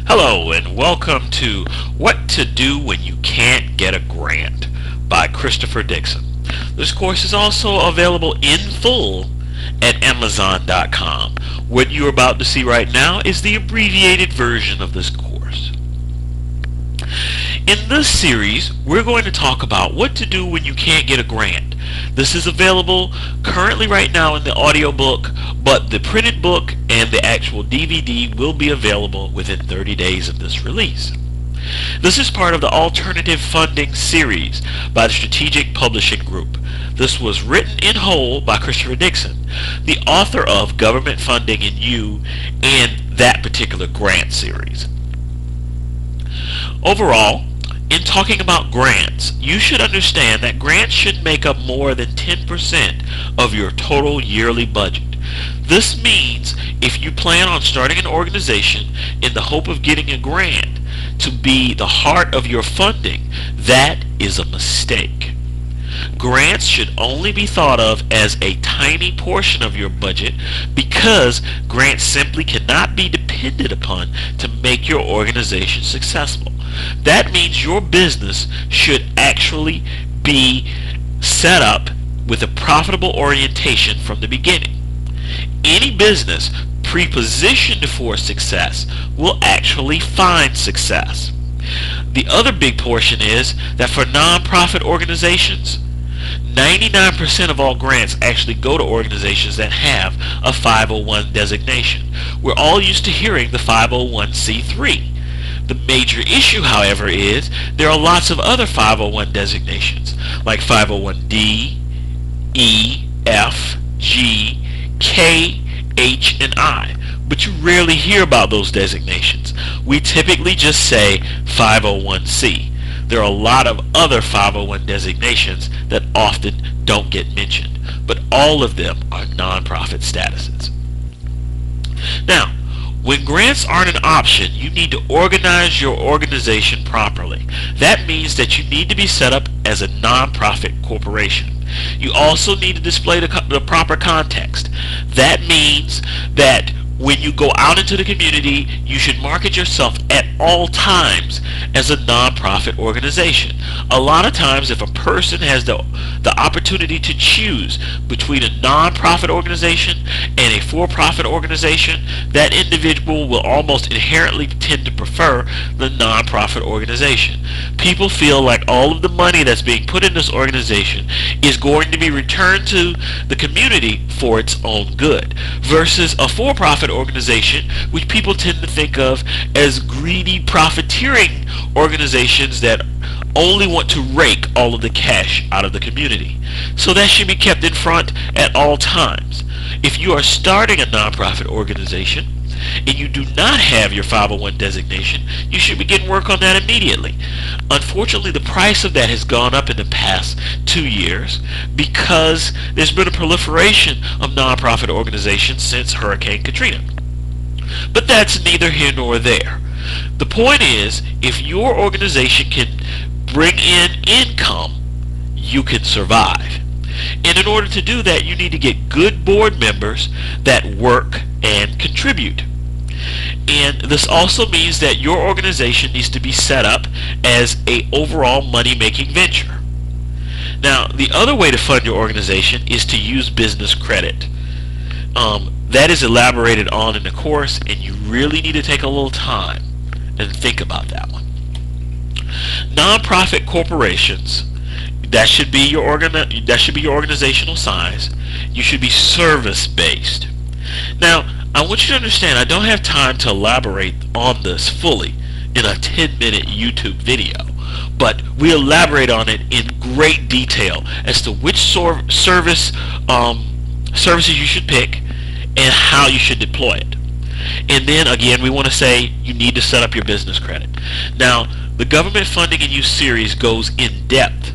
Hello and welcome to What to Do When You Can't Get a Grant by Christopher Dixon. This course is also available in full at amazon.com. What you're about to see right now is the abbreviated version of this course. In this series, we're going to talk about what to do when you can't get a grant. This is available currently right now in the audiobook, but the printed book and the actual DVD will be available within 30 days of this release. This is part of the Alternative Funding series by the Strategic Publishing Group. This was written in whole by Christopher Dixon, the author of Government Funding in You and that particular grant series. Overall, in talking about grants, you should understand that grants should make up more than 10% of your total yearly budget. This means if you plan on starting an organization in the hope of getting a grant to be the heart of your funding, that is a mistake. Grants should only be thought of as a tiny portion of your budget because grants simply cannot be depended upon to make your organization successful. That means your business should actually be set up with a profitable orientation from the beginning. Any business prepositioned for success will actually find success. The other big portion is that for nonprofit organizations, 99% of all grants actually go to organizations that have a 501 designation. We're all used to hearing the 501c3. The major issue, however, is there are lots of other 501 designations like 501d, E, F, G, K, H, and I, but you rarely hear about those designations. We typically just say 501c. There are a lot of other 501 designations that often don't get mentioned, but all of them are nonprofit statuses. Now, when grants aren't an option, you need to organize your organization properly. That means that you need to be set up as a nonprofit corporation. You also need to display the proper context. That means that when you go out into the community, you should market yourself at all times as a nonprofit organization. A lot of times, if a person has the opportunity to choose between a nonprofit organization and a for-profit organization, that individual will almost inherently tend to prefer the nonprofit organization. People feel like all of the money that's being put in this organization is going to be returned to the community for its own good, versus a for-profit organization, which people tend to think of as greedy, profiteering organizations that only want to rake all of the cash out of the community. So that should be kept in front at all times. If you are starting a nonprofit organization and you do not have your 501 designation, you should begin work on that immediately. Unfortunately, the price of that has gone up in the past 2 years because there's been a proliferation of nonprofit organizations since Hurricane Katrina. But that's neither here nor there. The point is, if your organization can bring in income, you can survive. And in order to do that, you need to get good board members that work and contribute. And this also means that your organization needs to be set up as an overall money-making venture. Now, the other way to fund your organization is to use business credit. That is elaborated on in the course, and you really need to take a little time and think about that one. Nonprofit corporations, that should be your organizational size. You should be service-based. Now, I want you to understand, I don't have time to elaborate on this fully in a 10-minute YouTube video, but we elaborate on it in great detail as to which services you should pick and how you should deploy it. And then again, we want to say you need to set up your business credit. Now, the Government Funding in You series goes in depth.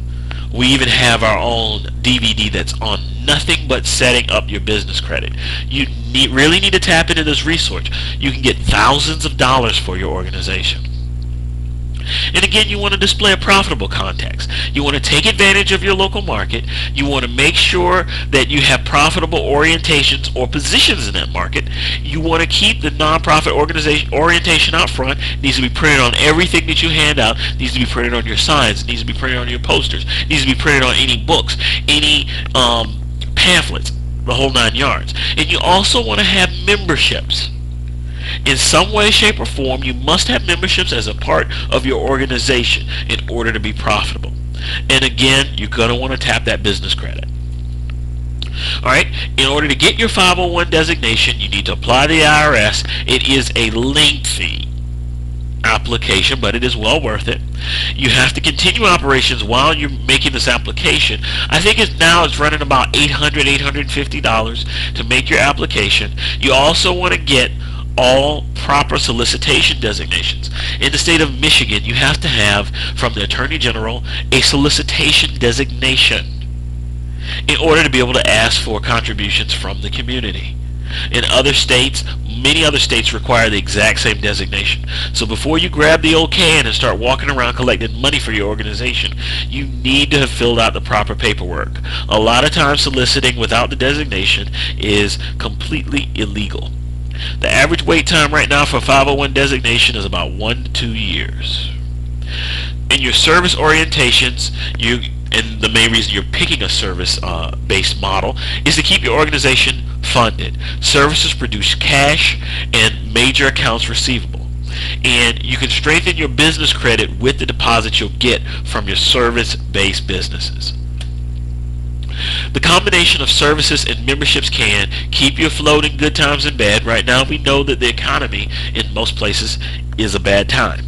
We even have our own DVD that's on nothing but setting up your business credit. You really need to tap into this resource. You can get thousands of dollars for your organization. And again, you want to display a profitable context. You want to take advantage of your local market. You want to make sure that you have profitable orientations or positions in that market. You want to keep the nonprofit organization orientation out front. It needs to be printed on everything that you hand out. It needs to be printed on your signs. It needs to be printed on your posters. It needs to be printed on any books, any pamphlets, the whole 9 yards. And you also want to have memberships. In some way, shape, or form, you must have memberships as a part of your organization in order to be profitable. And again, you're going to want to tap that business credit. Alright, in order to get your 501 designation, you need to apply to the IRS. It is a lengthy application, but it is well worth it. You have to continue operations while you're making this application. I think it's running about $800, $850 to make your application. You also want to get all proper solicitation designations. In the state of Michigan, you have to have from the Attorney General a solicitation designation in order to be able to ask for contributions from the community. In other states, many other states require the exact same designation. So before you grab the old can and start walking around collecting money for your organization, you need to have filled out the proper paperwork. A lot of times soliciting without the designation is completely illegal. The average wait time right now for 501 designation is about 1 to 2 years. In your service orientations, and the main reason you're picking a service-based model is to keep your organization funded. Services produce cash and major accounts receivable. And you can strengthen your business credit with the deposits you'll get from your service-based businesses. The combination of services and memberships can keep you afloat in good times and bad. Right now we know that the economy in most places is a bad time.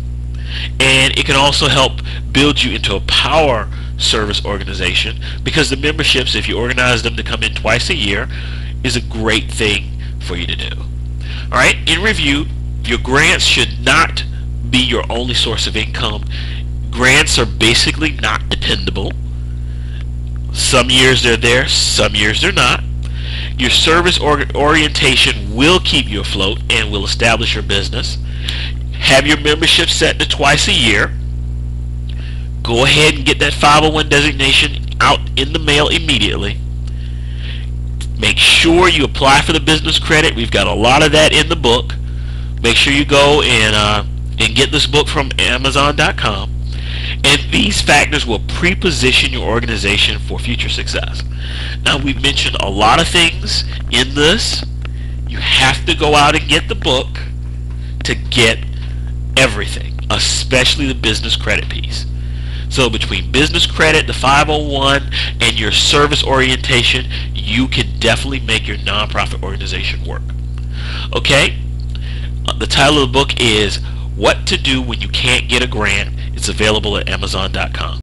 And it can also help build you into a power service organization, because the memberships, if you organize them to come in twice a year, is a great thing for you to do. Alright, in review, your grants should not be your only source of income. Grants are basically not dependable. Some years they're there, some years they're not. Your service orientation will keep you afloat and will establish your business. Have your membership set to twice a year. Go ahead and get that 501 designation out in the mail immediately. Make sure you apply for the business credit. We've got a lot of that in the book. Make sure you go and get this book from Amazon.com. And these factors will pre-position your organization for future success. Now, we've mentioned a lot of things in this. You have to go out and get the book to get everything, especially the business credit piece. So between business credit, the 501, and your service orientation, you can definitely make your nonprofit organization work. Okay? The title of the book is What to Do When You Can't Get a Grant. It's available at Amazon.com.